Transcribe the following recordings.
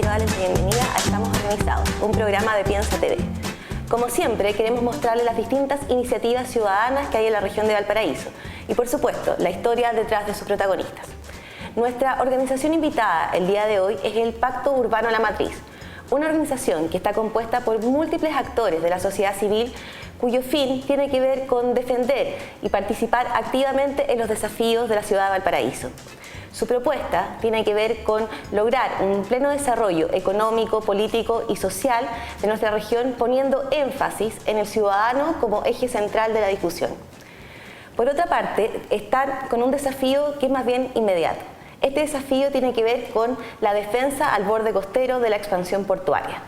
quiero darles la bienvenida a Estamos Organizados, un programa de Piensa TV. Como siempre, queremos mostrarles las distintas iniciativas ciudadanas que hay en la región de Valparaíso y, por supuesto, la historia detrás de sus protagonistas. Nuestra organización invitada el día de hoy es el Pacto Urbano La Matriz, una organización que está compuesta por múltiples actores de la sociedad civil cuyo fin tiene que ver con defender y participar activamente en los desafíos de la ciudad de Valparaíso. Su propuesta tiene que ver con lograr un pleno desarrollo económico, político y social de nuestra región, poniendo énfasis en el ciudadano como eje central de la discusión. Por otra parte, están con un desafío que es más bien inmediato. Este desafío tiene que ver con la defensa al borde costero de la expansión portuaria.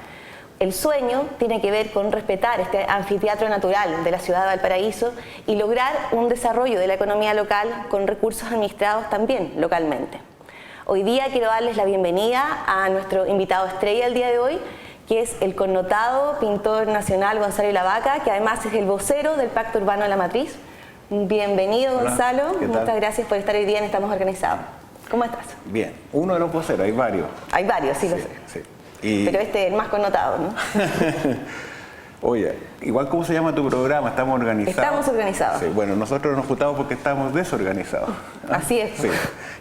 El sueño tiene que ver con respetar este anfiteatro natural de la ciudad de Valparaíso y lograr un desarrollo de la economía local con recursos administrados también localmente. Hoy día quiero darles la bienvenida a nuestro invitado estrella el día de hoy, que es el connotado pintor nacional Gonzalo Ilavaca, que además es el vocero del Pacto Urbano de la Matriz. Bienvenido. Hola, Gonzalo, muchas gracias por estar hoy día en Estamos Organizados. ¿Cómo estás? Bien, uno de los voceros, hay varios. Hay varios, sí, lo sé. Sí. Pero este es el más connotado, ¿no? Oye, igual ¿cómo se llama tu programa? ¿Estamos organizados? Estamos organizados. Sí, bueno, nosotros nos juntamos porque estamos desorganizados. Así es. Sí.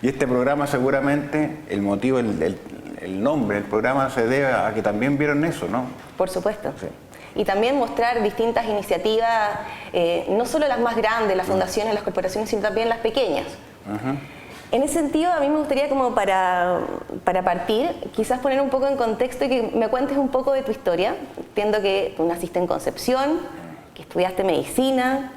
Y este programa seguramente, el motivo, el nombre del programa se debe a que también vieron eso, ¿no? Por supuesto. Sí. Y también mostrar distintas iniciativas, no solo las más grandes, las fundaciones, las corporaciones, sino también las pequeñas. En ese sentido, a mí me gustaría, como para partir, quizás poner un poco en contexto y que me cuentes un poco de tu historia. Entiendo que tú naciste en Concepción, que estudiaste medicina,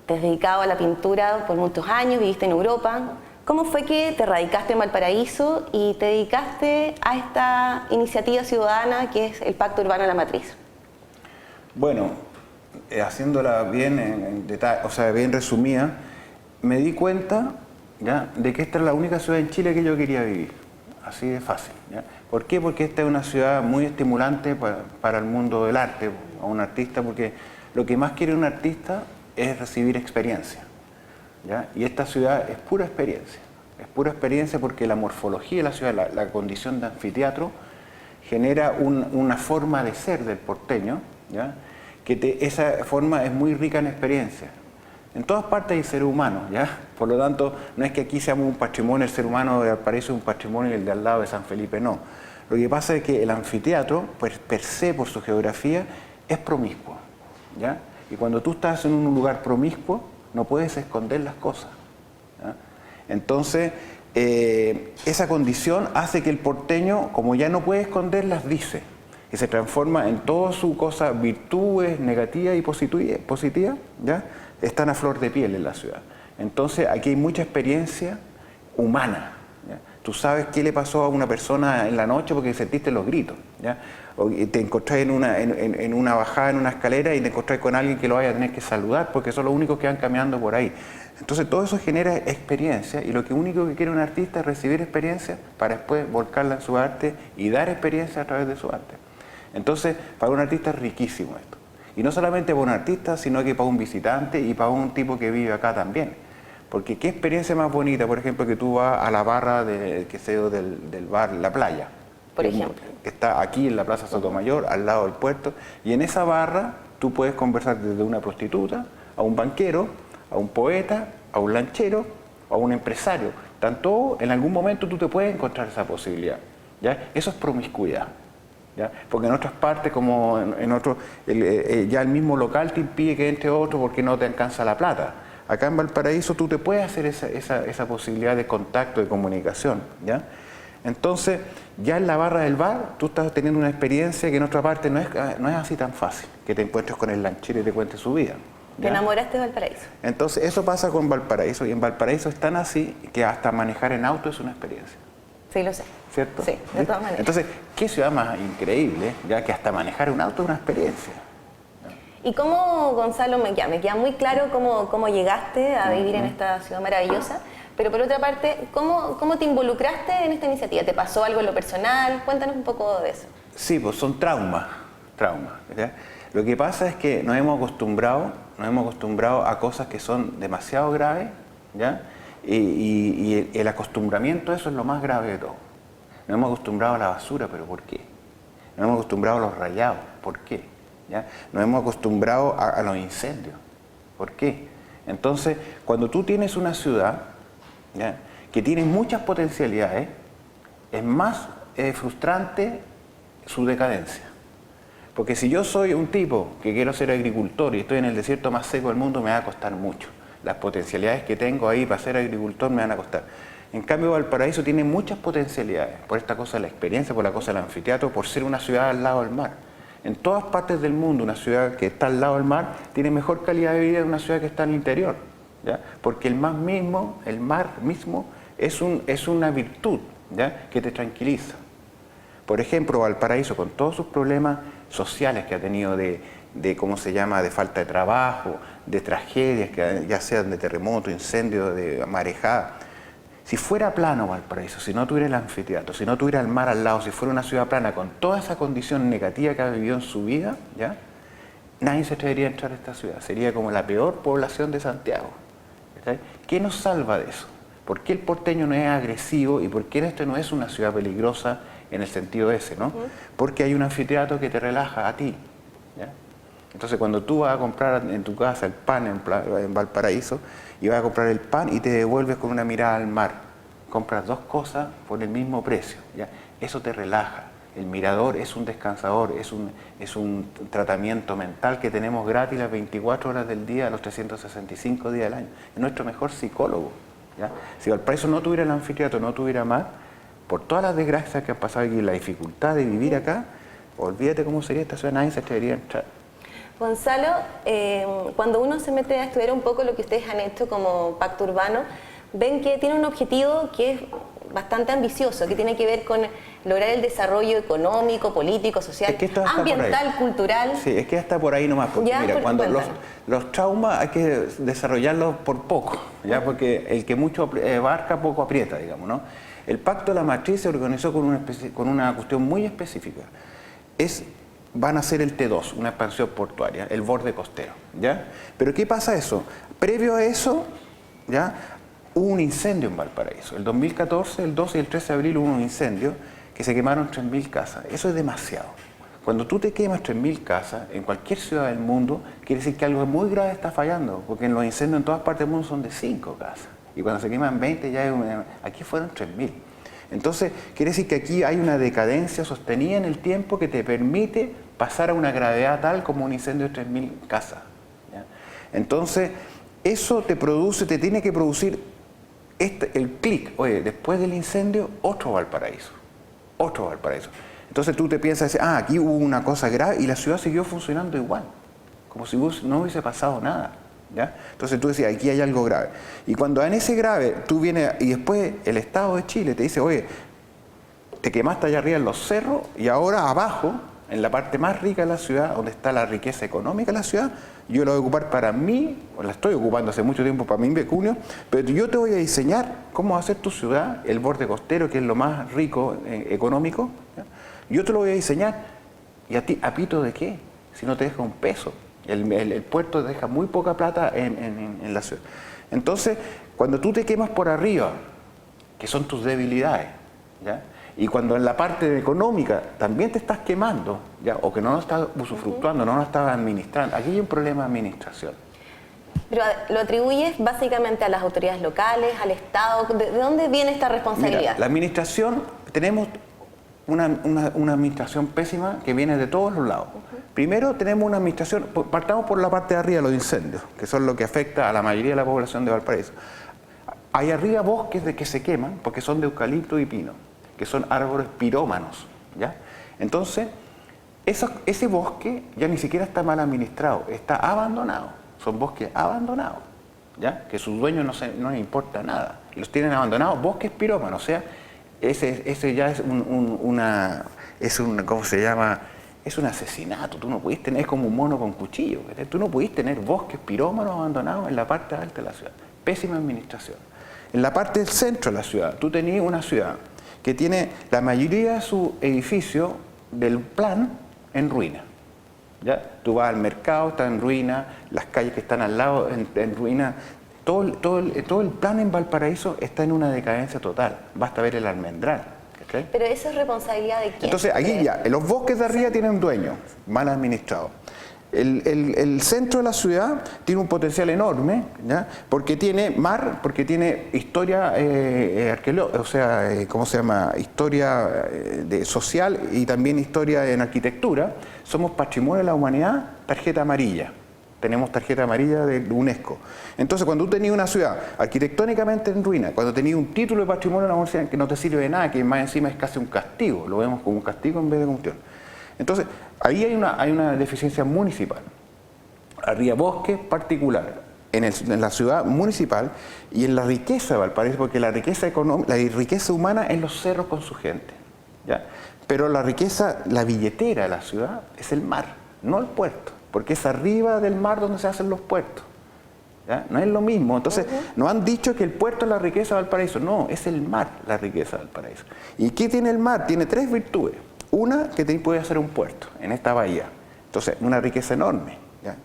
te has dedicado a la pintura por muchos años, viviste en Europa. ¿Cómo fue que te radicaste en Valparaíso y te dedicaste a esta iniciativa ciudadana que es el Pacto Urbano La Matriz? Bueno, haciéndola bien en detalle, o sea, bien resumida, me di cuenta, ¿ya?, de que esta es la única ciudad en Chile que yo quería vivir, así de fácil, ¿ya? ¿Por qué? Porque esta es una ciudad muy estimulante para el mundo del arte, a un artista, porque lo que más quiere un artista es recibir experiencia, ¿ya? Y esta ciudad es pura experiencia porque la morfología de la ciudad, la condición de anfiteatro, genera una forma de ser del porteño, ¿ya?, que esa forma es muy rica en experiencia. En todas partes hay seres humanos, ¿ya? Por lo tanto, no es que aquí seamos un patrimonio, el ser humano de Valparaíso es un patrimonio y el de al lado de San Felipe no. Lo que pasa es que el anfiteatro, pues, per se, por su geografía, es promiscuo, ¿ya? Y cuando tú estás en un lugar promiscuo, no puedes esconder las cosas, ¿ya? Entonces, esa condición hace que el porteño, como ya no puede esconderlas, dice, que se transforma en toda su cosa, virtudes negativas y positivas, ¿ya?, están a flor de piel en la ciudad. Entonces aquí hay mucha experiencia humana, ¿ya? Tú sabes qué le pasó a una persona en la noche porque sentiste los gritos, ¿ya? O te encontrás en una bajada, en una escalera, y te encontrás con alguien que lo vaya a tener que saludar porque son los únicos que van caminando por ahí. Entonces todo eso genera experiencia, y lo único que quiere un artista es recibir experiencia para después volcarla en su arte y dar experiencia a través de su arte. Entonces, para un artista es riquísimo esto. Y no solamente para un artista, sino que para un visitante y para un tipo que vive acá también. Porque qué experiencia más bonita, por ejemplo, que tú vas a la barra del bar La Playa. Por ejemplo. Que está aquí en la Plaza Sotomayor, al lado del puerto. Y en esa barra tú puedes conversar desde una prostituta, a un banquero, a un poeta, a un lanchero, a un empresario. Tanto en algún momento tú te puedes encontrar esa posibilidad, ¿ya? Eso es promiscuidad, ¿ya? Porque en otras partes, como en otros, ya el mismo local te impide que entre otro porque no te alcanza la plata. Acá en Valparaíso tú te puedes hacer esa posibilidad de contacto, de comunicación, ¿ya? Entonces, ya en la barra del bar tú estás teniendo una experiencia que en otra parte no es así tan fácil, que te encuentres con el lanchero y te cuente su vida, ¿ya? Te enamoraste de Valparaíso. Entonces, eso pasa con Valparaíso, y en Valparaíso es tan así que hasta manejar en auto es una experiencia. Sí, lo sé. ¿Cierto? Sí, de todas maneras. Entonces, ¿qué ciudad más increíble, ya que hasta manejar un auto es una experiencia? ¿Y cómo, Gonzalo, me queda muy claro cómo llegaste a vivir en esta ciudad maravillosa? Pero por otra parte, ¿cómo te involucraste en esta iniciativa? ¿Te pasó algo en lo personal? Cuéntanos un poco de eso. Sí, pues son traumas, ¿ya? Lo que pasa es que nos hemos acostumbrado a cosas que son demasiado graves, ¿ya? Y el acostumbramiento a eso es lo más grave de todo. Nos hemos acostumbrado a la basura, pero ¿por qué? Nos hemos acostumbrado a los rayados, ¿por qué? ¿Ya? Nos hemos acostumbrado a los incendios, ¿por qué? Entonces, cuando tú tienes una ciudad, ¿ya?, que tiene muchas potencialidades, es más frustrante su decadencia. Porque si yo soy un tipo que quiero ser agricultor y estoy en el desierto más seco del mundo, me va a costar mucho. Las potencialidades que tengo ahí para ser agricultor me van a costar. En cambio, Valparaíso tiene muchas potencialidades, por esta cosa de la experiencia, por la cosa del anfiteatro, por ser una ciudad al lado del mar. En todas partes del mundo, una ciudad que está al lado del mar tiene mejor calidad de vida que una ciudad que está en el interior, ¿ya? Porque el mar mismo es una virtud, ¿ya?, que te tranquiliza. Por ejemplo, Valparaíso, con todos sus problemas sociales que ha tenido de ¿cómo se llama?, de falta de trabajo, de tragedias, que ya sean de terremoto, incendio, de marejada. Si fuera plano Valparaíso, si no tuviera el anfiteatro, si no tuviera el mar al lado, si fuera una ciudad plana, con toda esa condición negativa que ha vivido en su vida, ¿ya?, nadie se atrevería a entrar a esta ciudad. Sería como la peor población de Santiago. ¿Está? ¿Qué nos salva de eso? ¿Por qué el porteño no es agresivo y por qué esto no es una ciudad peligrosa en el sentido ese, ¿no? Porque hay un anfiteatro que te relaja a ti, ¿ya? Entonces, cuando tú vas a comprar en tu casa el pan en Valparaíso, y vas a comprar el pan y te devuelves con una mirada al mar, compras dos cosas por el mismo precio, ¿ya? Eso te relaja. El mirador es un descansador, es un tratamiento mental que tenemos gratis las 24 horas del día, los 365 días del año. Es nuestro mejor psicólogo, ¿ya? Si Valparaíso no tuviera el anfiteatro, no tuviera mar, por todas las desgracias que han pasado aquí, la dificultad de vivir acá, olvídate cómo sería esta ciudad, nadie se atrevería a entrar. Gonzalo, cuando uno se mete a estudiar un poco lo que ustedes han hecho como Pacto Urbano, ven que tiene un objetivo que es bastante ambicioso, que tiene que ver con lograr el desarrollo económico, político, social, es que ambiental, cultural. Sí, es que está por ahí nomás, porque Ya, mira, cuando cuéntanos. los traumas hay que desarrollarlos por poco, ¿ya? Porque el que mucho abarca, poco aprieta, digamos, ¿no? El Pacto de la Matriz se organizó con una cuestión muy específica. Van a ser el T2, una expansión portuaria, el borde costero, ¿ya? Pero ¿qué pasa eso? Previo a eso, ¿ya?, hubo un incendio en Valparaíso. El 2014, el 12 y el 13 de abril hubo un incendio que se quemaron 3.000 casas. Eso es demasiado. Cuando tú te quemas 3.000 casas en cualquier ciudad del mundo, quiere decir que algo muy grave está fallando, porque en los incendios en todas partes del mundo son de 5 casas. Y cuando se queman 20 ya aquí fueron 3.000. Entonces, quiere decir que aquí hay una decadencia sostenida en el tiempo que te permite pasar a una gravedad tal como un incendio de 3.000 casas, ¿ya? Entonces, eso te tiene que producir el clic. Oye, después del incendio, otro Valparaíso. Entonces tú te piensas, aquí hubo una cosa grave y la ciudad siguió funcionando igual, como si no hubiese pasado nada, ¿ya? Entonces tú decías, aquí hay algo grave. Y cuando en ese grave tú vienes, y después el Estado de Chile te dice, oye, te quemaste allá arriba en los cerros y ahora abajo, en la parte más rica de la ciudad, donde está la riqueza económica de la ciudad, yo la voy a ocupar para mí, o la estoy ocupando hace mucho tiempo para mi pecunio, pero yo te voy a diseñar cómo va a ser tu ciudad, el borde costero, que es lo más rico económico, ¿ya? Yo te lo voy a diseñar. ¿Y a ti, a pito de qué? Si no te deja un peso. El puerto te deja muy poca plata en la ciudad. Entonces, cuando tú te quemas por arriba, que son tus debilidades, ¿ya?, y cuando en la parte económica también te estás quemando, ¿ya?, o que no lo estás usufructuando, no lo estás administrando, aquí hay un problema de administración. Pero lo atribuyes básicamente a las autoridades locales, al Estado. ¿De dónde viene esta responsabilidad? Mira, la administración, tenemos una administración pésima que viene de todos los lados. Primero tenemos una administración, partamos por la parte de arriba, los incendios, que son lo que afecta a la mayoría de la población de Valparaíso. Hay arriba bosques que se queman porque son de eucalipto y pino, que son árboles pirómanos, ¿ya? Entonces, ese bosque ya ni siquiera está mal administrado, está abandonado. Son bosques abandonados, ¿ya?, que sus dueños no les importa nada. Los tienen abandonados, bosques pirómanos, o sea, ese ya es ¿cómo se llama? Es un asesinato. Tú no pudiste tener, es como un mono con cuchillo, ¿verdad? Tú no pudiste tener bosques pirómanos abandonados en la parte alta de la ciudad. Pésima administración. En la parte del centro de la ciudad, tú tenías una ciudad que tiene la mayoría de sus edificios del plan en ruina, ¿ya? Tú vas al mercado, está en ruina, las calles que están al lado en ruina. Todo el plan en Valparaíso está en una decadencia total. Basta ver el Almendral, ¿Okay? Pero eso es responsabilidad de quién. Entonces, aquí ya, los bosques de arriba tienen un dueño, mal administrado. El centro de la ciudad tiene un potencial enorme, ¿ya? Porque tiene mar, porque tiene historia arqueológica, o sea, ¿cómo se llama? Historia social y también historia en arquitectura. Somos patrimonio de la humanidad, tarjeta amarilla. Tenemos tarjeta amarilla de UNESCO. Entonces, cuando tú tenías una ciudad arquitectónicamente en ruina, cuando tenías un título de patrimonio de la humanidad que no te sirve de nada, que más encima es casi un castigo, lo vemos como un castigo en vez de combustión. Entonces, ahí hay una deficiencia municipal. Habría bosque particular en la ciudad municipal y en la riqueza de Valparaíso, porque la riqueza humana es los cerros con su gente, ¿ya? Pero la riqueza, la billetera de la ciudad es el mar, no el puerto, porque es arriba del mar donde se hacen los puertos, ¿ya? No es lo mismo. Entonces, nos han dicho que el puerto es la riqueza de Valparaíso. No, es el mar la riqueza de Valparaíso. ¿Y qué tiene el mar? Tiene tres virtudes. Una, que te puede hacer un puerto en esta bahía. Entonces, una riqueza enorme, ¿ya?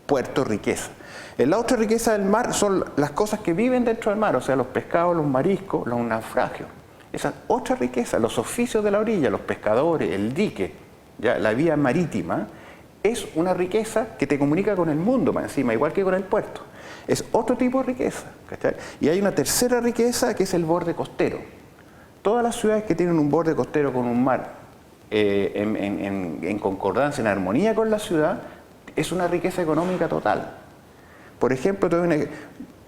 Puerto, riqueza. La otra riqueza del mar son las cosas que viven dentro del mar, o sea, los pescados, los mariscos, los naufragios. Esa es otra riqueza, los oficios de la orilla, los pescadores, el dique, ¿ya? La vía marítima, es una riqueza que te comunica con el mundo más encima, igual que con el puerto. Es otro tipo de riqueza, ¿cachai? Y hay una tercera riqueza que es el borde costero. Todas las ciudades que tienen un borde costero con un mar en concordancia, en armonía con la ciudad, es una riqueza económica total. Por ejemplo,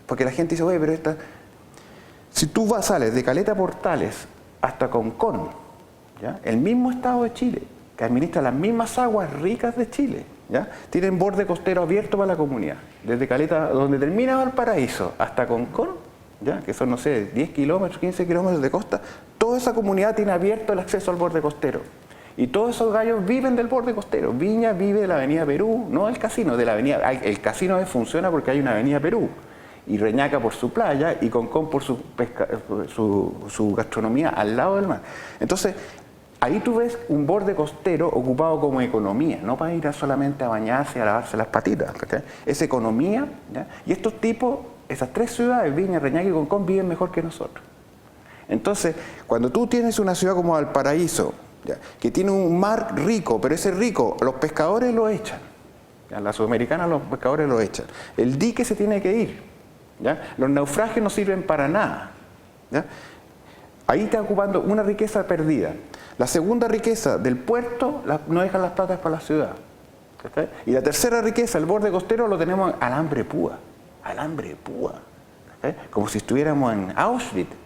porque la gente dice, oye, pero si tú sales de Caleta Portales hasta Concón, ¿ya? El mismo estado de Chile, que administra las mismas aguas ricas de Chile, ¿ya? Tienen borde costero abierto para la comunidad. Desde Caleta, donde termina Valparaíso, hasta Concón, ¿ya? Que son, no sé, 10 kilómetros, 15 kilómetros de costa, toda esa comunidad tiene abierto el acceso al borde costero. Y todos esos gallos viven del borde costero. Viña vive de la avenida Perú, no del casino, de la avenida. El casino funciona porque hay una avenida Perú. Y Reñaca por su playa y Concón por su gastronomía al lado del mar. Entonces, ahí tú ves un borde costero ocupado como economía, no para ir solamente a bañarse y a lavarse las patitas, ¿okay? Es economía, ¿ya? Y estos tipos, esas tres ciudades, Viña, Reñaca y Concón, viven mejor que nosotros. Entonces, cuando tú tienes una ciudad como Valparaíso, ¿ya? Que tiene un mar rico, pero ese rico, los pescadores lo echan, ¿ya? La sudamericana los pescadores lo echan. El dique se tiene que ir, ¿ya? Los naufragios no sirven para nada, ¿ya? Ahí está ocupando una riqueza perdida. La segunda riqueza del puerto no dejan las platas para la ciudad, ¿okay? Y la tercera riqueza, el borde costero, lo tenemos alambre púa, ¿okay? Como si estuviéramos en Auschwitz.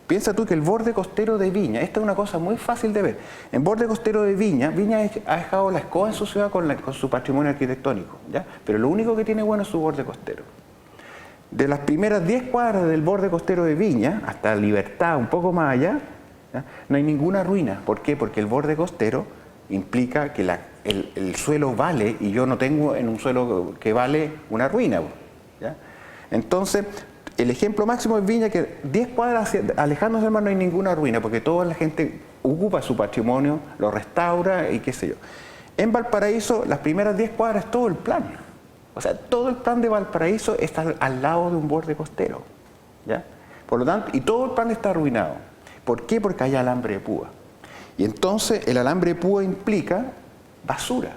Piensa tú que el borde costero de Viña, esta es una cosa muy fácil de ver. En borde costero de Viña, Viña ha dejado la escoba en su ciudad con su patrimonio arquitectónico, ¿ya? Pero lo único que tiene bueno es su borde costero. De las primeras 10 cuadras del borde costero de Viña, hasta Libertad, un poco más allá, ¿ya? No hay ninguna ruina. ¿Por qué? Porque el borde costero implica que el suelo vale, y yo no tengo en un suelo que vale una ruina, ¿ya? Entonces, el ejemplo máximo es Viña, que 10 cuadras alejándose del mar no hay ninguna ruina, porque toda la gente ocupa su patrimonio, lo restaura y qué sé yo. En Valparaíso, las primeras 10 cuadras es todo el plan. O sea, todo el plan de Valparaíso está al lado de un borde costero, ¿ya? Por lo tanto, y todo el plan está arruinado. ¿Por qué? Porque hay alambre de púa. Y entonces el alambre de púa implica basura,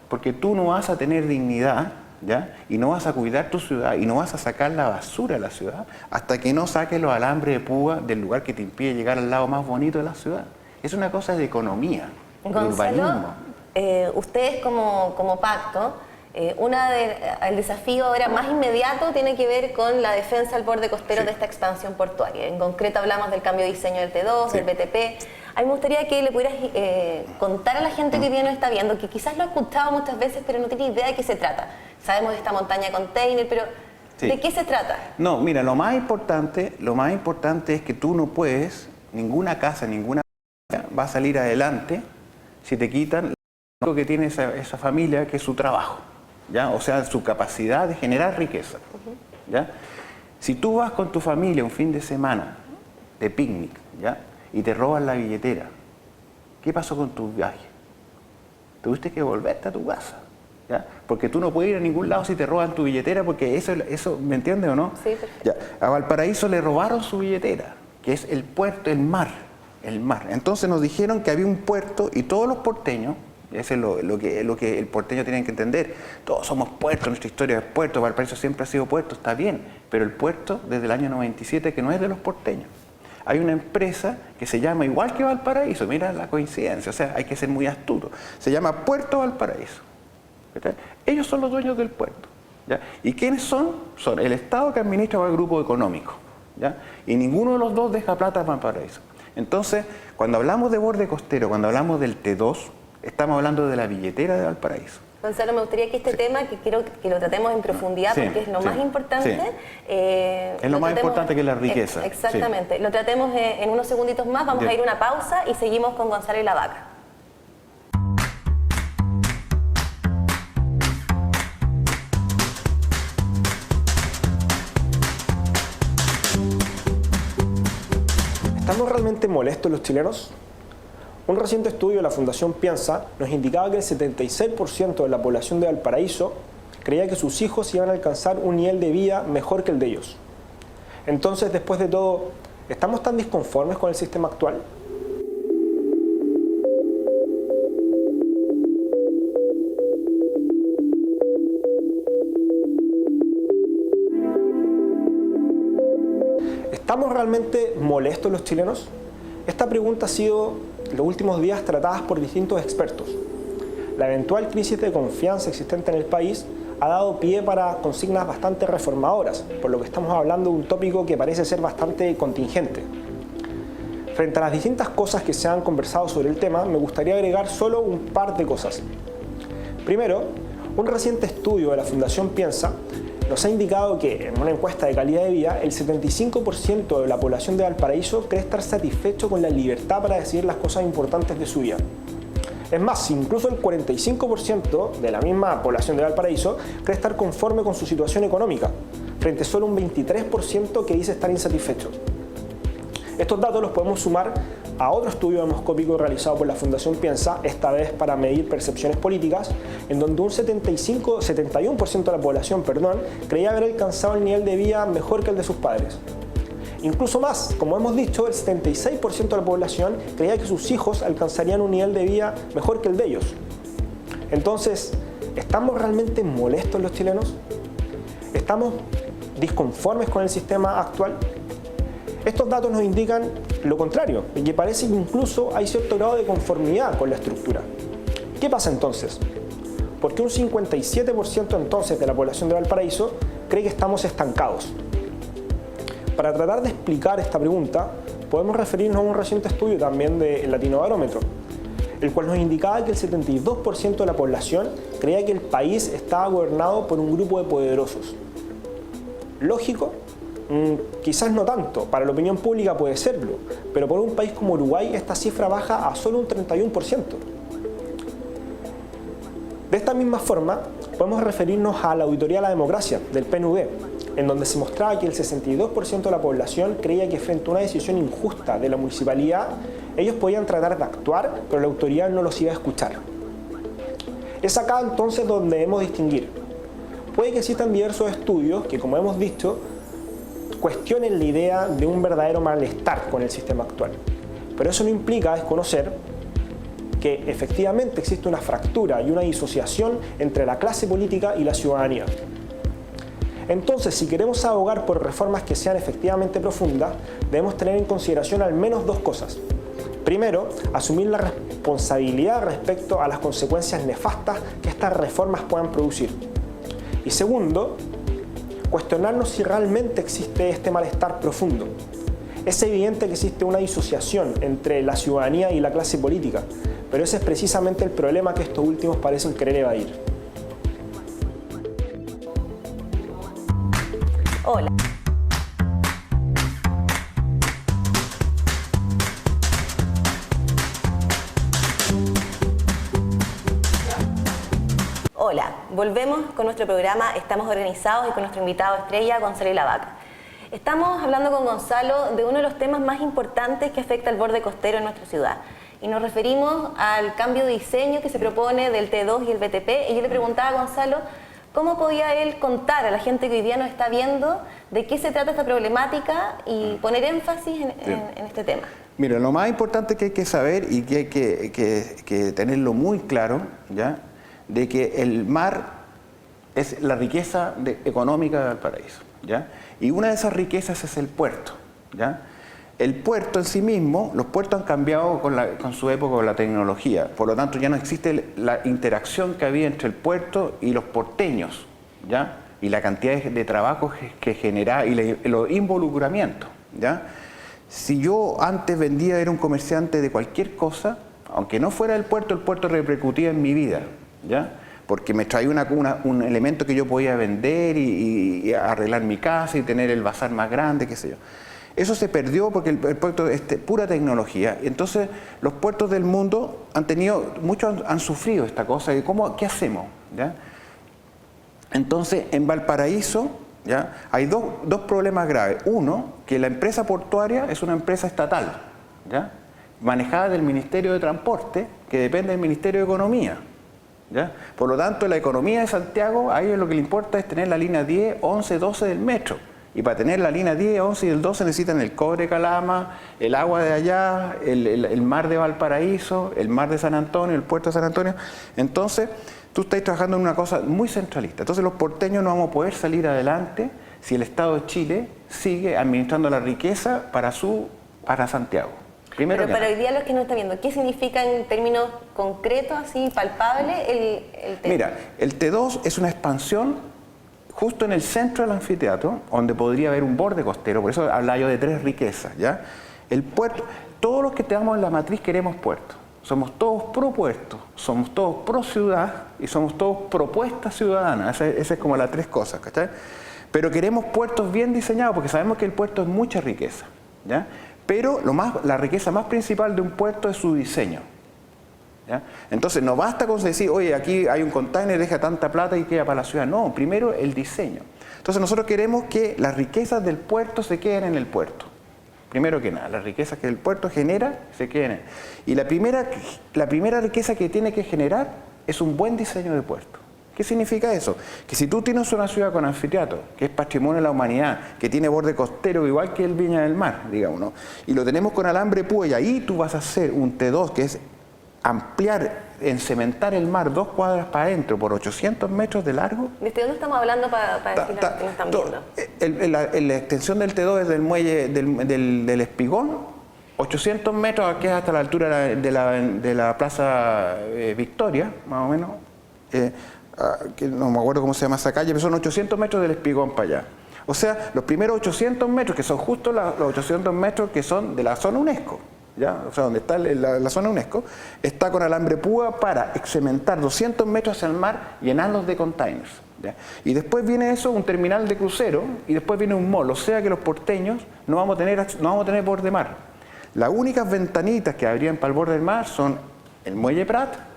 porque tú no vas a tener dignidad, ¿ya? Y no vas a cuidar tu ciudad y no vas a sacar la basura de la ciudad hasta que no saques los alambres de púa del lugar que te impide llegar al lado más bonito de la ciudad. Es una cosa de economía, de urbanismo. Ustedes como pacto, el desafío ahora más inmediato tiene que ver con la defensa del borde costero, sí, de esta expansión portuaria. En concreto hablamos del cambio de diseño del T2, del BTP. A mí me gustaría que le pudieras contar a la gente que viene está viendo, que quizás lo ha escuchado muchas veces, pero no tiene idea de qué se trata. Sabemos de esta montaña container, pero sí, ¿de qué se trata? No, mira, lo más importante es que tú no puedes, ninguna casa, ninguna familia va a salir adelante si te quitan lo que tiene esa familia, que es su trabajo, ¿ya? O sea, su capacidad de generar riqueza, ¿ya? Si tú vas con tu familia un fin de semana de picnic, ¿ya? Y te roban la billetera, ¿qué pasó con tu viaje? Tuviste que volverte a tu casa, ¿ya? Porque tú no puedes ir a ningún lado si te roban tu billetera, porque eso ¿me entiendes o no? Sí, perfecto. Ya, a Valparaíso le robaron su billetera, que es el puerto, el mar, el mar. Entonces nos dijeron que había un puerto y todos los porteños, eso es lo que el porteño tiene que entender, todos somos puertos, nuestra historia es puerto, Valparaíso siempre ha sido puerto, está bien, pero el puerto desde el año 97 que no es de los porteños. Hay una empresa que se llama igual que Valparaíso, mira la coincidencia, o sea, hay que ser muy astuto, se llama Puerto Valparaíso. ¿Está? Ellos son los dueños del puerto. ¿Ya? ¿Y quiénes son? Son el Estado que administra el grupo económico. ¿Ya? Y ninguno de los dos deja plata para Valparaíso. Entonces, cuando hablamos de borde costero, cuando hablamos del T2, estamos hablando de la billetera de Valparaíso. Gonzalo, me gustaría que este tema, que quiero que lo tratemos en profundidad, porque es lo más importante. Es lo más importante que la riqueza. Exactamente. Lo tratemos en unos segunditos más, vamos a ir a una pausa y seguimos con Gonzalo y la Vaca. ¿Estamos realmente molestos los chilenos? Un reciente estudio de la Fundación Piensa nos indicaba que el 76% de la población de Valparaíso creía que sus hijos iban a alcanzar un nivel de vida mejor que el de ellos. Entonces, después de todo, ¿estamos tan disconformes con el sistema actual? ¿Estamos realmente molestos los chilenos? Esta pregunta ha sido en los últimos días tratada por distintos expertos. La eventual crisis de confianza existente en el país ha dado pie para consignas bastante reformadoras, por lo que estamos hablando de un tópico que parece ser bastante contingente. Frente a las distintas cosas que se han conversado sobre el tema, me gustaría agregar solo un par de cosas. Primero, un reciente estudio de la Fundación Piensa nos ha indicado que, en una encuesta de calidad de vida, el 75% de la población de Valparaíso cree estar satisfecho con la libertad para decidir las cosas importantes de su vida. Es más, incluso el 45% de la misma población de Valparaíso cree estar conforme con su situación económica, frente a solo un 23% que dice estar insatisfecho. Estos datos los podemos sumar a otro estudio demoscópico realizado por la Fundación Piensa, esta vez para medir percepciones políticas, en donde un 71% de la población creía haber alcanzado el nivel de vida mejor que el de sus padres. Incluso más, como hemos dicho, el 76% de la población creía que sus hijos alcanzarían un nivel de vida mejor que el de ellos. Entonces, ¿estamos realmente molestos los chilenos? ¿Estamos disconformes con el sistema actual? Estos datos nos indican lo contrario, y que parece que incluso hay cierto grado de conformidad con la estructura. ¿Qué pasa entonces? ¿Por qué un 57% entonces de la población de Valparaíso cree que estamos estancados? Para tratar de explicar esta pregunta, podemos referirnos a un reciente estudio también de Latinobarómetro, el cual nos indicaba que el 72% de la población creía que el país estaba gobernado por un grupo de poderosos. ¿Lógico? Quizás no tanto, para la opinión pública puede serlo, pero por un país como Uruguay esta cifra baja a solo un 31%. De esta misma forma, podemos referirnos a la Auditoría de la Democracia del PNUD, en donde se mostraba que el 62% de la población creía que frente a una decisión injusta de la municipalidad, ellos podían tratar de actuar, pero la autoridad no los iba a escuchar. Es acá entonces donde debemos distinguir. Puede que existan diversos estudios que, como hemos dicho, cuestionen la idea de un verdadero malestar con el sistema actual. Pero eso no implica desconocer que efectivamente existe una fractura y una disociación entre la clase política y la ciudadanía. Entonces, si queremos abogar por reformas que sean efectivamente profundas, debemos tener en consideración al menos dos cosas. Primero, asumir la responsabilidad respecto a las consecuencias nefastas que estas reformas puedan producir. Y segundo, cuestionarnos si realmente existe este malestar profundo. Es evidente que existe una disociación entre la ciudadanía y la clase política, pero ese es precisamente el problema que estos últimos parecen querer evadir. Hola. Hola, volvemos con nuestro programa Estamos Organizados y con nuestro invitado estrella, Gonzalo y la Vaca. Estamos hablando con Gonzalo de uno de los temas más importantes que afecta al borde costero en nuestra ciudad. Y nos referimos al cambio de diseño que se propone del T2 y el BTP. Y yo le preguntaba a Gonzalo cómo podía él contar a la gente que hoy día nos está viendo de qué se trata esta problemática y poner énfasis en este tema. Mira, lo más importante que hay que saber y que hay que tenerlo muy claro, ¿ya? De que el mar es la riqueza económica de Valparaíso, ¿ya? Y una de esas riquezas es el puerto, ¿ya? El puerto en sí mismo, los puertos han cambiado con su época, con la tecnología, por lo tanto ya no existe la interacción que había entre el puerto y los porteños, ¿ya? Y la cantidad de trabajo que genera y los involucramientos, ¿ya? Si yo antes vendía, era un comerciante de cualquier cosa, aunque no fuera del puerto, el puerto repercutía en mi vida, ¿ya? Porque me traía un elemento que yo podía vender y arreglar mi casa y tener el bazar más grande, qué sé yo. Eso se perdió porque el puerto es pura tecnología. Entonces, los puertos del mundo muchos han sufrido esta cosa. ¿Qué hacemos? ¿Ya? Entonces, en Valparaíso, ¿ya? Hay dos problemas graves. Uno, que la empresa portuaria es una empresa estatal, ¿ya? Manejada del Ministerio de Transporte, que depende del Ministerio de Economía, ¿ya? Por lo tanto, la economía de Santiago, a ellos lo que le importa es tener la línea 10, 11, 12 del metro. Y para tener la línea 10, 11 y el 12 necesitan el cobre Calama, el agua de allá, el mar de Valparaíso, el mar de San Antonio, el puerto de San Antonio. Entonces, tú estás trabajando en una cosa muy centralista. Entonces, los porteños no vamos a poder salir adelante si el Estado de Chile sigue administrando la riqueza para Santiago. Pero para hoy día los que no están viendo, ¿qué significa en términos concretos, así, palpables, el T2? Mira, el T2 es una expansión justo en el centro del anfiteatro, donde podría haber un borde costero, por eso hablaba yo de tres riquezas, ¿ya? El puerto, todos los que estamos en la matriz queremos puerto. Somos todos pro puerto, somos todos pro ciudad y somos todos propuestas ciudadanas. Esa es como las tres cosas, ¿cachai? Pero queremos puertos bien diseñados porque sabemos que el puerto es mucha riqueza, ¿ya? Pero la riqueza más principal de un puerto es su diseño, ¿ya? Entonces no basta con decir, oye, aquí hay un container, deja tanta plata y queda para la ciudad. No, primero el diseño. Entonces nosotros queremos que las riquezas del puerto se queden en el puerto. Primero que nada, las riquezas que el puerto genera se queden. Y la primera riqueza que tiene que generar es un buen diseño de puerto. ¿Qué significa eso? Que si tú tienes una ciudad con anfiteatro, que es patrimonio de la humanidad, que tiene borde costero igual que el Viña del Mar, digamos, ¿no? Y lo tenemos con alambre púa y ahí tú vas a hacer un T2 que es ampliar, encementar el mar 2 cuadras para adentro por 800 metros de largo. ¿Desde dónde estamos hablando para decir a los que nos están viendo? La extensión del T2 es del muelle del Espigón, 800 metros, que es hasta la altura de la Plaza Victoria, más o menos. Que no me acuerdo cómo se llama esa calle, pero son 800 metros del Espigón para allá. O sea, los primeros 800 metros, que son justo los 800 metros que son de la zona UNESCO, ¿ya? O sea, donde está la zona UNESCO, está con alambre púa para cementar 200 metros hacia el mar, llenarlos de containers, ¿ya? Y después viene eso, un terminal de crucero, y después viene un mall. O sea que los porteños no vamos a tener borde de mar. Las únicas ventanitas que habrían para el borde del mar son el muelle Prat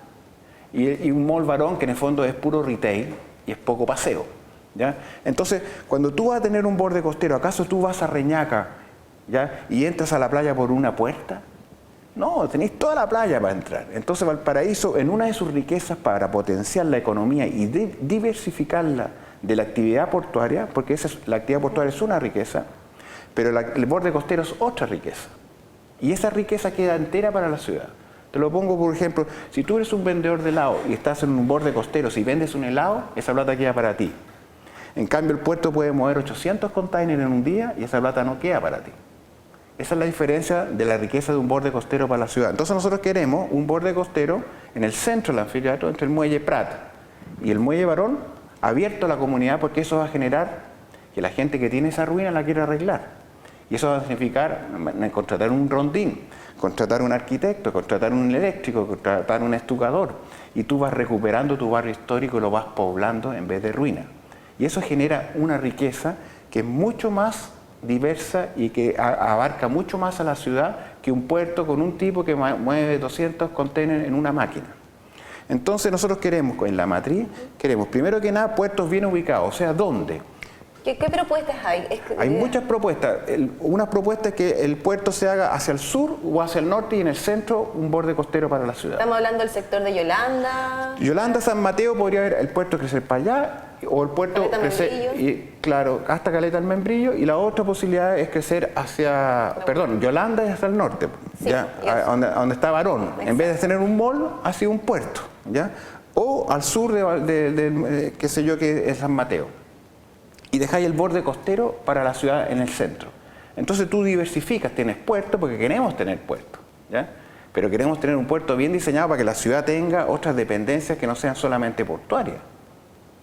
y un mall Barón, que en el fondo es puro retail y es poco paseo, ¿ya? Entonces, cuando tú vas a tener un borde costero, ¿acaso tú vas a Reñaca, ¿ya? Y entras a la playa por una puerta? No, tenéis toda la playa para entrar. Entonces, Valparaíso, en una de sus riquezas para potenciar la economía y diversificarla de la actividad portuaria, porque la actividad portuaria es una riqueza, pero el borde costero es otra riqueza. Y esa riqueza queda entera para la ciudad. Te lo pongo, por ejemplo, si tú eres un vendedor de helado y estás en un borde costero, si vendes un helado, esa plata queda para ti. En cambio, el puerto puede mover 800 containers en un día y esa plata no queda para ti. Esa es la diferencia de la riqueza de un borde costero para la ciudad. Entonces nosotros queremos un borde costero en el centro del anfiteatro, entre el muelle Prat y el muelle Barón, abierto a la comunidad, porque eso va a generar que la gente que tiene esa ruina la quiera arreglar. Y eso va a significar contratar un rondín, contratar un arquitecto, contratar un eléctrico, contratar un estucador. Y tú vas recuperando tu barrio histórico y lo vas poblando en vez de ruina. Y eso genera una riqueza que es mucho más diversa y que abarca mucho más a la ciudad que un puerto con un tipo que mueve 200 contenedores en una máquina. Entonces nosotros queremos, en la matriz, queremos primero que nada puertos bien ubicados, o sea, ¿dónde? ¿Qué propuestas hay? Hay muchas propuestas. Una propuesta es que el puerto se haga hacia el sur o hacia el norte y en el centro un borde costero para la ciudad. Estamos hablando del sector de Yolanda. Yolanda, San Mateo, podría haber el puerto crecer para allá o el puerto Caleta crecer, Membrillo. claro, hasta Caleta del Membrillo, y la otra posibilidad es crecer hacia, Yolanda es hacia el norte. Sí, ¿ya? Donde está Barón. Exacto. En vez de tener un mall, ha sido un puerto, ¿ya? O al sur qué sé yo, que es San Mateo. Y dejáis el borde costero para la ciudad en el centro. Entonces tú diversificas, tienes puerto porque queremos tener puerto, ¿ya? Pero queremos tener un puerto bien diseñado para que la ciudad tenga otras dependencias que no sean solamente portuarias,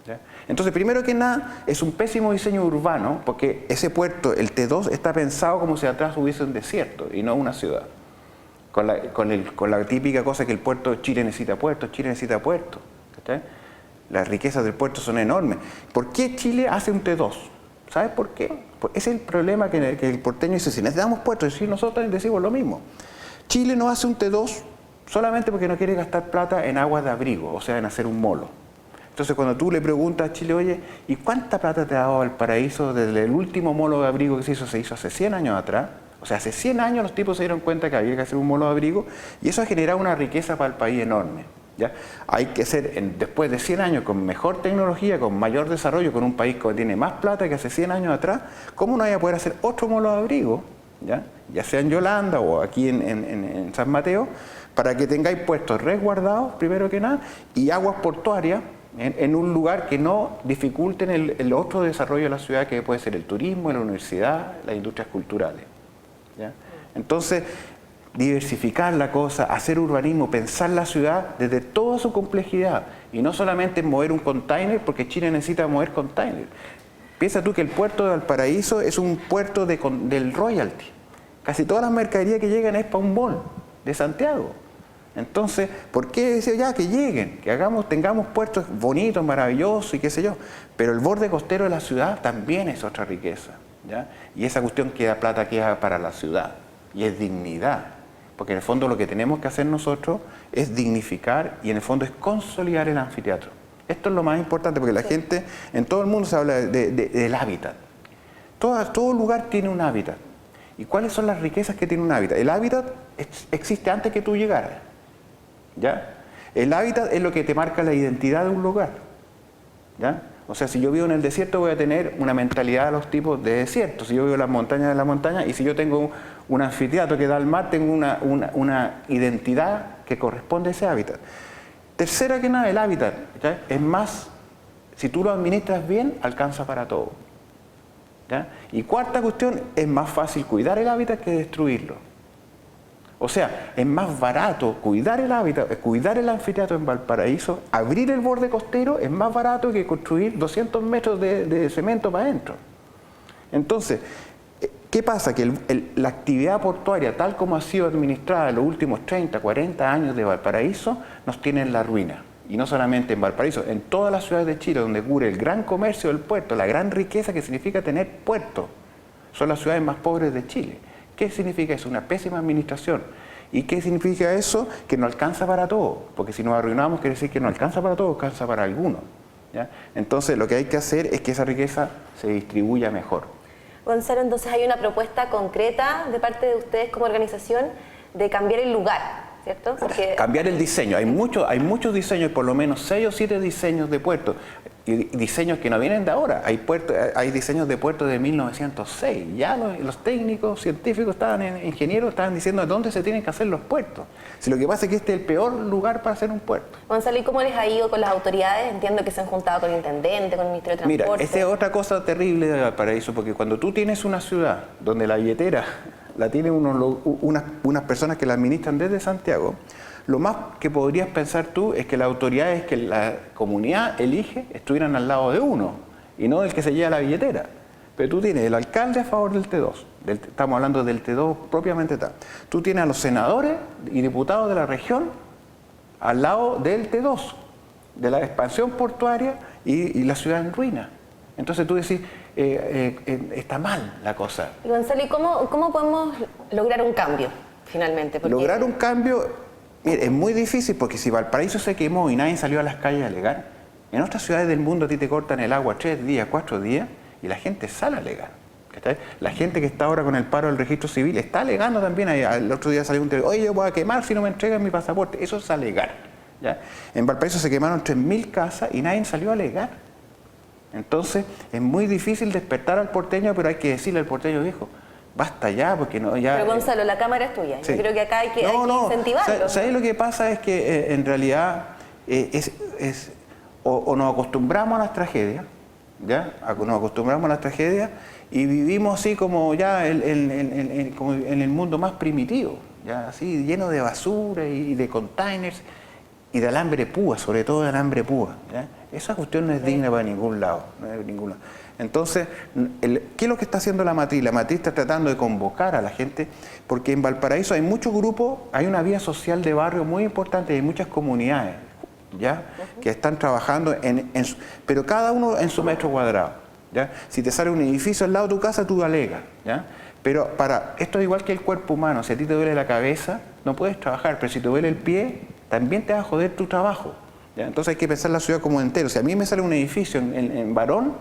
¿ya? Entonces, primero que nada, es un pésimo diseño urbano porque ese puerto, el T2, está pensado como si atrás hubiese un desierto y no una ciudad. Con la típica cosa que el puerto, Chile necesita puertos, ¿cachai? Las riquezas del puerto son enormes. ¿Por qué Chile hace un T2? ¿Sabes por qué? Pues ese es el problema que el porteño dice, si necesitamos puertos, y nosotros decimos lo mismo. Chile no hace un T2 solamente porque no quiere gastar plata en aguas de abrigo, o sea, en hacer un molo. Entonces, cuando tú le preguntas a Chile, oye, ¿y cuánta plata te ha dado Valparaíso desde el último molo de abrigo que se hizo hace 100 años atrás? O sea, hace 100 años los tipos se dieron cuenta que había que hacer un molo de abrigo y eso ha generado una riqueza para el país enorme, ¿ya? Hay que ser, después de 100 años, con mejor tecnología, con mayor desarrollo, con un país que tiene más plata que hace 100 años atrás, ¿cómo no hay a poder hacer otro molo de abrigo, ya sea en Yolanda o aquí en San Mateo, para que tengáis puestos resguardados, primero que nada, y aguas portuarias en un lugar que no dificulten el otro desarrollo de la ciudad, que puede ser el turismo, la universidad, las industrias culturales, ¿ya? Entonces, diversificar la cosa, hacer urbanismo, pensar la ciudad desde toda su complejidad y no solamente mover un container, porque Chile necesita mover container. Piensa tú que el puerto de Valparaíso es un puerto del royalty. Casi todas las mercaderías que llegan es para un mall de Santiago. Entonces, ¿por qué decir ya que lleguen? Que tengamos puertos bonitos, maravillosos y qué sé yo. Pero el borde costero de la ciudad también es otra riqueza, ¿ya? Y esa cuestión plata queda para la ciudad. Y es dignidad. Porque en el fondo lo que tenemos que hacer nosotros es dignificar y en el fondo es consolidar el anfiteatro. Esto es lo más importante porque la gente, en todo el mundo se habla del hábitat. Todo lugar tiene un hábitat. ¿Y cuáles son las riquezas que tiene un hábitat? El hábitat existe antes que tú llegaras, ¿ya? El hábitat es lo que te marca la identidad de un lugar, ¿ya? O sea, si yo vivo en el desierto voy a tener una mentalidad de los tipos de desierto. Si yo vivo en las montañas de la montaña, y si yo tengo un anfiteatro que da al mar, tengo una identidad que corresponde a ese hábitat. Tercera que nada, el hábitat, ¿ya? Es más, si tú lo administras bien, alcanza para todo, ¿ya? Y cuarta cuestión, es más fácil cuidar el hábitat que destruirlo. O sea, es más barato cuidar el hábitat, cuidar el anfiteatro en Valparaíso, abrir el borde costero es más barato que construir 200 metros de cemento para adentro. Entonces, ¿qué pasa? Que la actividad portuaria, tal como ha sido administrada en los últimos 30, 40 años de Valparaíso, nos tiene en la ruina. Y no solamente en Valparaíso, en todas las ciudades de Chile, donde ocurre el gran comercio del puerto, la gran riqueza que significa tener puerto, son las ciudades más pobres de Chile. ¿Qué significa eso? Una pésima administración. ¿Y qué significa eso? Que no alcanza para todo. Porque si nos arruinamos, quiere decir que no alcanza para todo, alcanza para algunos, ¿ya? Entonces, lo que hay que hacer es que esa riqueza se distribuya mejor. Gonzalo, entonces hay una propuesta concreta de parte de ustedes como organización de cambiar el lugar, ¿cierto? Porque... Cambiar el diseño. Hay muchos diseños, por lo menos 6 o 7 diseños de puertos. Y diseños que no vienen de ahora. Hay diseños de puertos de 1906. Ya los técnicos, científicos, ingenieros estaban diciendo dónde se tienen que hacer los puertos. Si lo que pasa es que este es el peor lugar para hacer un puerto. Gonzalo, ¿y cómo les ha ido con las autoridades? Entiendo que se han juntado con el intendente, con el Ministerio de Transporte. Mira, esta es otra cosa terrible de Valparaíso, porque cuando tú tienes una ciudad donde la billetera la tienen unas personas que la administran desde Santiago, lo más que podrías pensar tú es que las autoridades que la comunidad elige estuvieran al lado de uno y no del que se lleva la billetera. Pero tú tienes el alcalde a favor del T2, estamos hablando del T2 propiamente tal. Tú tienes a los senadores y diputados de la región al lado del T2, de la expansión portuaria y la ciudad en ruina. Entonces tú decís, está mal la cosa. Y Gonzalo, ¿y cómo podemos lograr un cambio finalmente? Porque... Lograr un cambio... Mire, es muy difícil porque si Valparaíso se quemó y nadie salió a las calles a alegar, en otras ciudades del mundo a ti te cortan el agua 3 días, 4 días y la gente sale a alegar. ¿Está? La gente que está ahora con el paro del registro civil está alegando también. El otro día salió un teléfono, oye, yo voy a quemar si no me entregan mi pasaporte. Eso es alegar, ¿ya? En Valparaíso se quemaron 3.000 casas y nadie salió a alegar. Entonces es muy difícil despertar al porteño, pero hay que decirle al porteño, viejo, basta ya, porque no ya... Pero Gonzalo, la cámara es tuya. Sí. Yo creo que acá hay que incentivarlo. ¿Sabes lo que pasa? Es que en realidad o nos acostumbramos a las tragedias, ¿ya? Nos acostumbramos a las tragedias y vivimos así como ya como en el mundo más primitivo, ya así lleno de basura y de containers y de alambre púa, sobre todo de alambre púa, ¿ya? Esa cuestión no es digna para ningún lado, no es ningún lado. Entonces, ¿qué es lo que está haciendo la matriz? La matriz está tratando de convocar a la gente, porque en Valparaíso hay muchos grupos, hay una vía social de barrio muy importante, hay muchas comunidades, ¿ya? Que están trabajando, pero cada uno en su metro cuadrado, ¿ya? Si te sale un edificio al lado de tu casa, tú alegas, ¿ya? Pero esto es igual que el cuerpo humano, si a ti te duele la cabeza, no puedes trabajar, pero si te duele el pie, también te va a joder tu trabajo, ¿ya? Entonces hay que pensar la ciudad como entero. Si a mí me sale un edificio en Barón,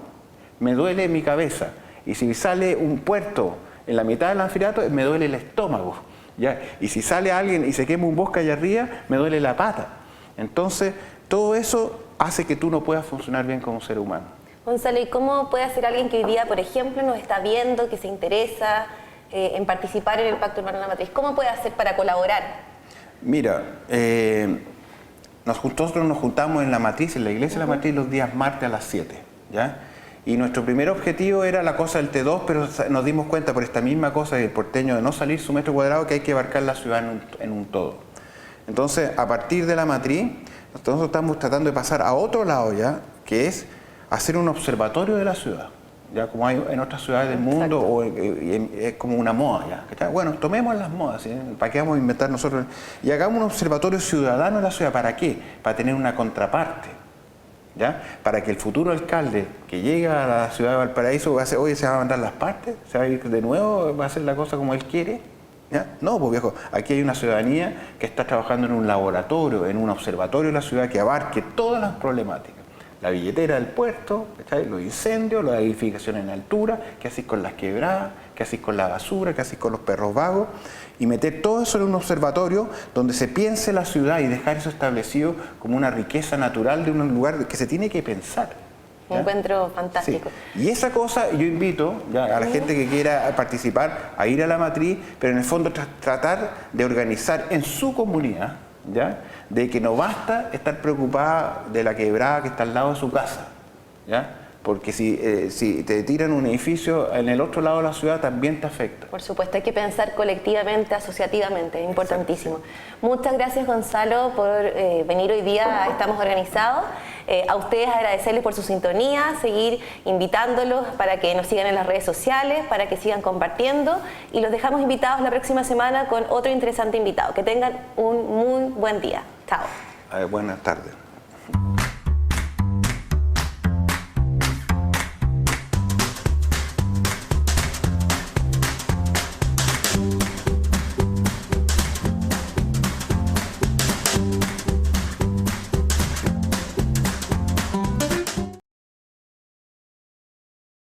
me duele mi cabeza, y si sale un puerto en la mitad del anfiteatro, me duele el estómago, ¿ya? Y si sale alguien y se quema un bosque allá arriba, me duele la pata. Entonces, todo eso hace que tú no puedas funcionar bien como ser humano. Gonzalo, ¿y cómo puede hacer alguien que hoy día, por ejemplo, nos está viendo, que se interesa en participar en el Pacto Urbano de la Matriz? ¿Cómo puede hacer para colaborar? Mira, nosotros nos juntamos en la Matriz, en la iglesia de la Matriz, los días martes a las 7, ¿ya? Y nuestro primer objetivo era la cosa del T2, pero nos dimos cuenta por esta misma cosa del porteño de no salir su metro cuadrado que hay que abarcar la ciudad en un todo. Entonces, a partir de la Matriz, nosotros estamos tratando de pasar a otro lado ya, que es hacer un observatorio de la ciudad, ya como hay en otras ciudades del mundo, es como una moda ya. Bueno, tomemos las modas, ¿sí? ¿Para qué vamos a inventar nosotros? Y hagamos un observatorio ciudadano de la ciudad, ¿para qué? Para tener una contraparte, ¿ya? Para que el futuro alcalde que llega a la ciudad de Valparaíso va a decir, oye, ¿se va a mandar las partes? ¿Se va a ir de nuevo? ¿Va a hacer la cosa como él quiere? ¿Ya? No, pues viejo, aquí hay una ciudadanía que está trabajando en un laboratorio, en un observatorio de la ciudad que abarque todas las problemáticas. La billetera del puerto, ¿cachai? Los incendios, la edificación en altura, qué haces con las quebradas, qué haces con la basura, qué haces con los perros vagos, y meter todo eso en un observatorio donde se piense la ciudad y dejar eso establecido como una riqueza natural de un lugar que se tiene que pensar. Un encuentro fantástico. Sí. Y esa cosa yo invito ya, a la gente que quiera participar a ir a la Matriz, pero en el fondo tratar de organizar en su comunidad, ¿ya? De que no basta estar preocupada de la quebrada que está al lado de su casa, ¿ya? Porque si te tiran un edificio en el otro lado de la ciudad también te afecta. Por supuesto, hay que pensar colectivamente, asociativamente, es importantísimo. Muchas gracias, Gonzalo, por venir hoy día a Estamos Organizados. A ustedes agradecerles por su sintonía, seguir invitándolos para que nos sigan en las redes sociales, para que sigan compartiendo, y los dejamos invitados la próxima semana con otro interesante invitado. Que tengan un muy buen día. Chao. Buenas tardes.